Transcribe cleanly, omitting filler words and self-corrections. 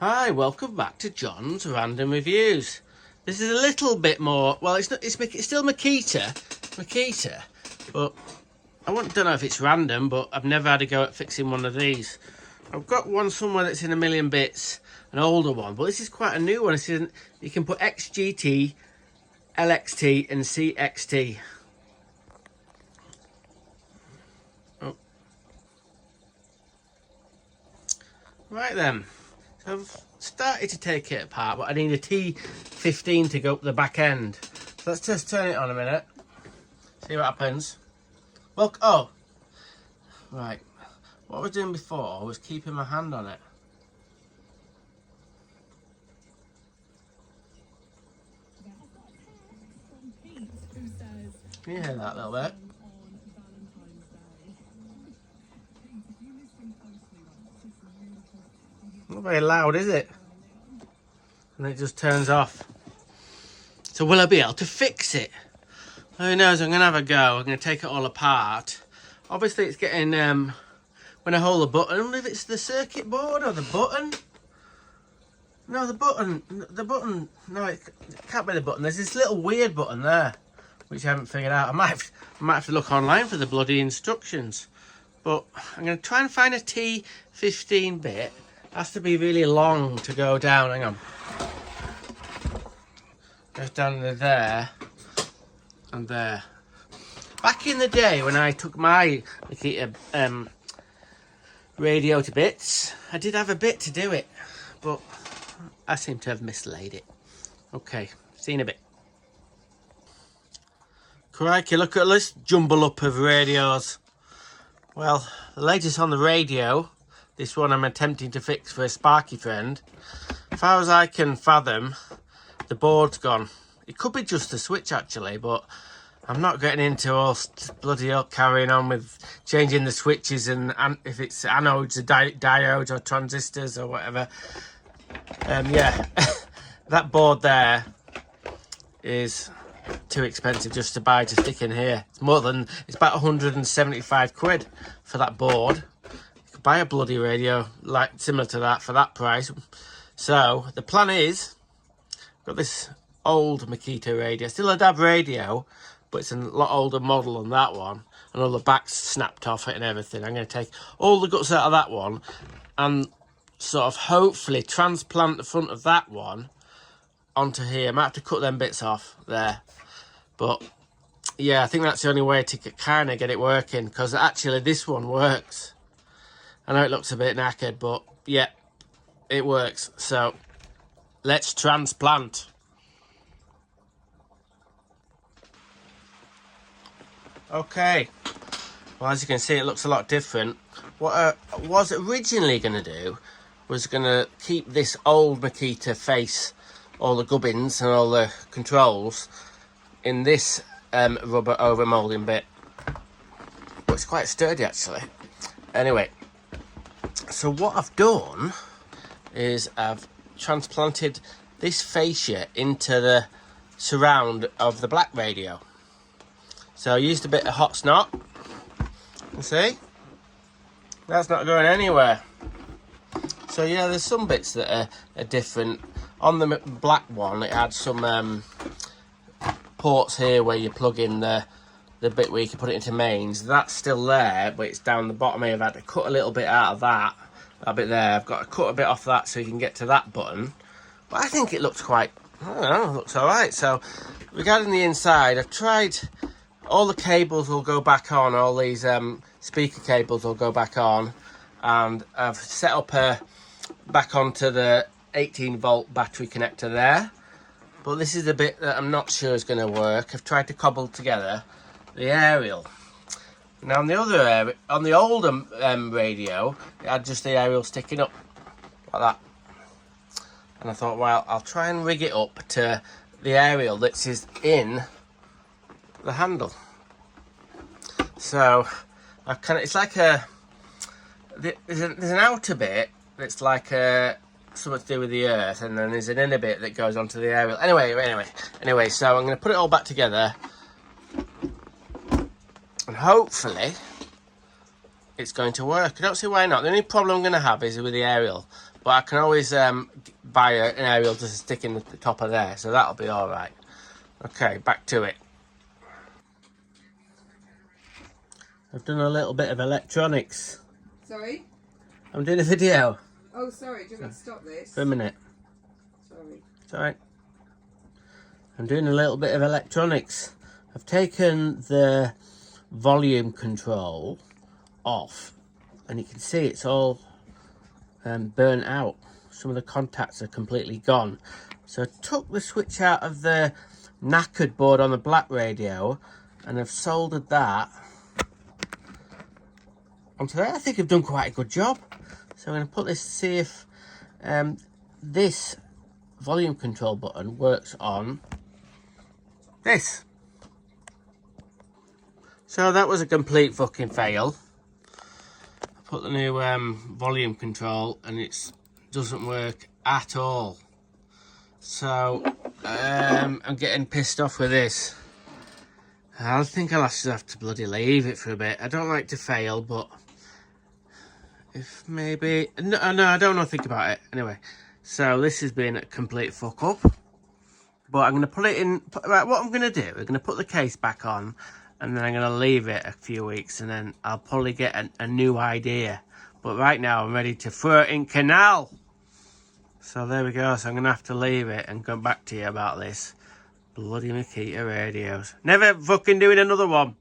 Hi, welcome back to John's Random Reviews. This is a little bit more, well, it's still Makita, but I don't know if it's random, but I've never had a go at fixing one of these. I've got one somewhere that's in a million bits, an older one, but this is quite a new one. You can put XGT, LXT and CXT. Oh. Right then. I've started to take it apart, but I need a T15 to go up the back end. So let's just turn it on a minute, see what happens. Well, oh, right. What I was doing before was keeping my hand on it. Can you hear that a little bit? Not very loud, is it? And it just turns off. So will I be able to fix it? Who knows? I'm going to have a go. I'm going to take it all apart. Obviously it's getting, when I hold the button, I wonder if it's the circuit board or the button. No, the button, no, it can't be the button. There's this little weird button there, which I haven't figured out. I might have to look online for the bloody instructions. But I'm going to try and find a T15 bit. Has to be really long to go down. Hang on. Goes down to there and there. Back in the day when I took my Makita radio to bits, I did have a bit to do it, but I seem to have mislaid it. Okay, see you in a bit. Crikey, look at this jumble up of radios. Well, the latest on the radio, this one I'm attempting to fix for a Sparky friend. As far as I can fathom, the board's gone. It could be just the switch actually, but I'm not getting into all bloody carrying on with changing the switches and if it's anodes or diodes or transistors or whatever. Yeah, that board there is too expensive just to buy to stick in here. It's about 175 quid for that board. Buy a bloody radio like similar to that for that price. So the plan is, I've got this old Makita radio, still a DAB radio, but it's a lot older model than that one, and all the backs snapped off it and everything. I'm going to take all the guts out of that one and sort of hopefully transplant the front of that one onto here. I might have to cut them bits off there, but yeah, I think that's the only way to kind of get it working, because actually this one works. I know it looks a bit knackered, but yeah, it works. So let's transplant. Okay. Well, as you can see, it looks a lot different. What I was originally going to do was going to keep this old Makita face, all the gubbins and all the controls, in this rubber over moulding bit. But it's quite sturdy, actually. Anyway. So what I've done is I've transplanted this fascia into the surround of the black radio. So I used a bit of hot snot. You see? That's not going anywhere. So yeah, there's some bits that are different. On the black one, it had some ports here where you plug in the bit where you can put it into mains. That's still there, but it's down the bottom here. I've had to cut a little bit out of that bit there. I've got to cut a bit off that so you can get to that button. But I think it looks quite, I don't know, it looks alright. So regarding the inside, I've tried, all the cables will go back on, all these speaker cables will go back on, and I've set up back onto the 18-volt battery connector there. But this is the bit that I'm not sure is going to work. I've tried to cobble together the aerial. Now on the other on the older radio, it had just the aerial sticking up like that. And I thought, well, I'll try and rig it up to the aerial that is in the handle. So I've it's like there's an outer bit that's like something to do with the earth, and then there's an inner bit that goes onto the aerial. Anyway, so I'm going to put it all back together, and hopefully it's going to work. I don't see why not. The only problem I'm going to have is with the aerial, But I can always buy an aerial to stick in the top of there, so that'll be all right. Okay, back to it. I've done a little bit of electronics. Sorry? I'm doing a video. Oh, sorry. Do you want me to stop this? For a minute. Sorry. It's all right. I'm doing a little bit of electronics. I've taken the volume control off, and you can see it's all burnt out. Some of the contacts are completely gone. So I took the switch out of the knackered board on the black radio, and I've soldered that onto there. I think I've done quite a good job. So I'm going to put this to see if this volume control button works on this. So that was a complete fucking fail. I put the new volume control and it doesn't work at all. So I'm getting pissed off with this. I think I'll actually have to bloody leave it for a bit. I don't like to fail, but if maybe... No, I don't want to think about it. Anyway, so this has been a complete fuck up. But I'm going to put it in... Right, what I'm going to do, I'm going to put the case back on, and then I'm going to leave it a few weeks, and then I'll probably get a new idea. But right now, I'm ready to throw it in canal. So there we go. So I'm going to have to leave it and come back to you about this. Bloody Makita radios. Never fucking doing another one.